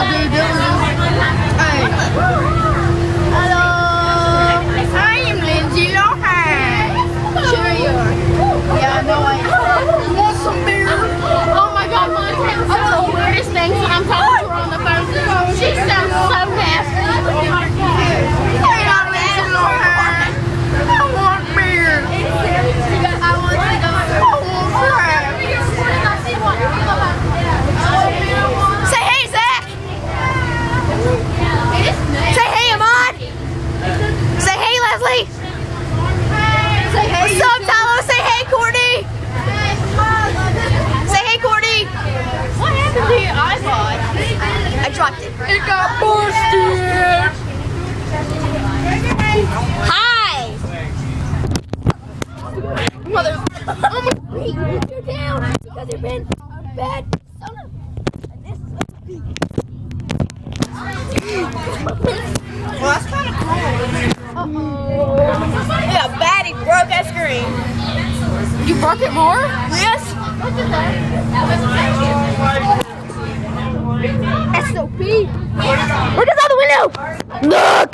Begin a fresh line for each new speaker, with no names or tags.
Hey. Hello. I am Lindsay Lohan. Sure you are. Yeah, no, I am. Want some beer? Oh my God, Montana says the weirdest things when I'm talking to her on the phone. She sounds so nasty. Oh my God. Hey, I'm Lindsay Lohan. I want beer. I want to go. I want crap. Say hey, Zach. Say hey, Ahmad. Say hey, Leslie. Say hey. What's up, Tyler? Say hey, Courtney. Say hey, Courtney. What happened to your iPod? I dropped it. It got busted. Hi. Mother. I'm gonna beat you down because you've been a bad son of. Well, that's kind of cool. Uh-oh. Yeah, baddie broke that screen. You broke it more? Yes. SOP. Look out the window. Look.